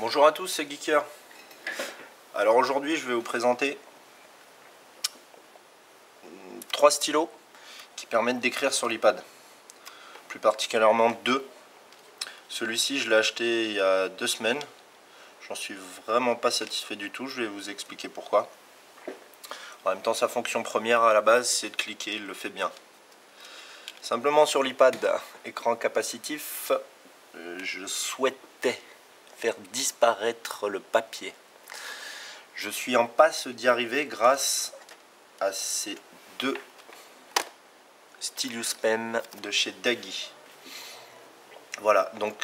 Bonjour à tous, c'est Geeker. Alors aujourd'hui je vais vous présenter 3 stylos qui permettent d'écrire sur l'iPad. Plus particulièrement 2. Celui-ci je l'ai acheté il y a 2 semaines. J'en suis vraiment pas satisfait du tout, je vais vous expliquer pourquoi. En même temps sa fonction première à la base c'est de cliquer, il le fait bien. Simplement sur l'iPad, écran capacitif, je souhaitais faire disparaître le papier. Je suis en passe d'y arriver grâce à ces 2 Stylus Pen de chez Daggy. Voilà, donc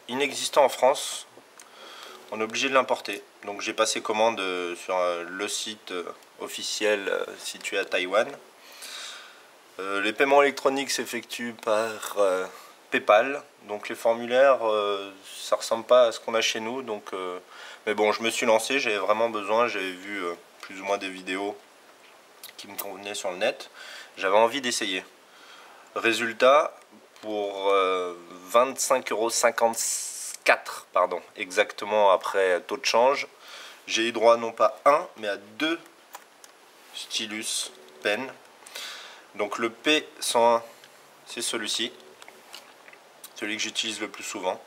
inexistant en France, on est obligé de l'importer. Donc j'ai passé commande sur le site officiel situé à Taïwan. Les paiements électroniques s'effectuent par PayPal, donc les formulaires ça ressemble pas à ce qu'on a chez nous, donc mais bon, je me suis lancé, j'avais vraiment besoin, j'avais vu plus ou moins des vidéos qui me convenaient sur le net, j'avais envie d'essayer. Résultat, pour 25,54 €, pardon, exactement après taux de change, j'ai eu droit non pas à 1 mais à 2 Stylus Pen. Donc le P101 c'est celui-ci, celui que j'utilise le plus souvent,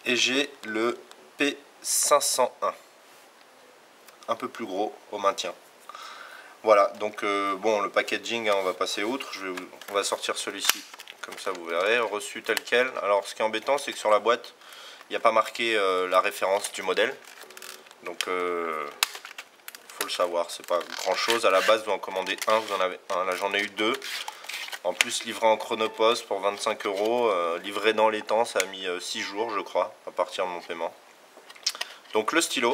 et j'ai le P501, un peu plus gros au maintien. Voilà, donc bon, le packaging, hein, on va passer outre, on va sortir celui-ci, comme ça vous verrez, reçu tel quel. Alors ce qui est embêtant, c'est que sur la boîte, il n'y a pas marqué la référence du modèle, donc faut le savoir, c'est pas grand chose. À la base, vous en commandez un, vous en avez un, là j'en ai eu 2. En plus, livré en chronopost pour 25 €, livré dans les temps, ça a mis 6 jours je crois, à partir de mon paiement. Donc le stylo,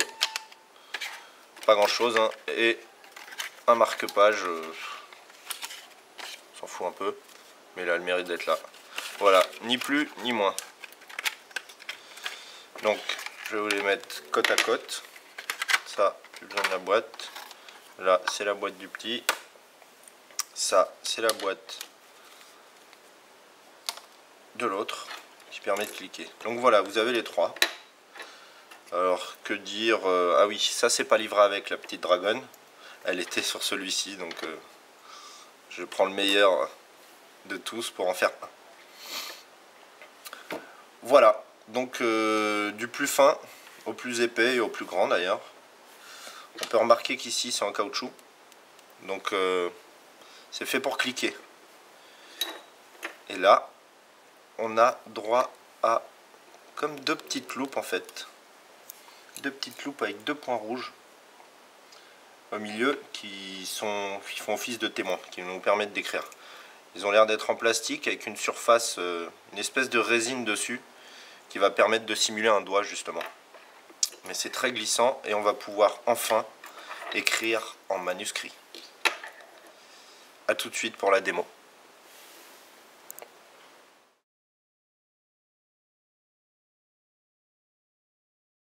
pas grand chose, hein, et un marque-page, on s'en fout un peu, mais il a le mérite d'être là. Voilà, ni plus ni moins. Donc, je vais vous les mettre côte à côte. Ça, plus besoin de la boîte. Là, c'est la boîte du petit. Ça, c'est la boîte de l'autre qui permet de cliquer. Donc voilà, vous avez les 3. Alors que dire, ah oui, ça c'est pas livré avec la petite dragonne, elle était sur celui-ci, donc je prends le meilleur de tous pour en faire un. Voilà, donc du plus fin au plus épais et au plus grand d'ailleurs. On peut remarquer qu'ici c'est en caoutchouc, donc c'est fait pour cliquer. Et là on a droit à comme 2 petites loupes en fait. 2 petites loupes avec 2 points rouges au milieu qui font office de témoin, qui nous permettent d'écrire. Ils ont l'air d'être en plastique avec une surface, une espèce de résine dessus qui va permettre de simuler un doigt justement. Mais c'est très glissant et on va pouvoir enfin écrire en manuscrit. A tout de suite pour la démo.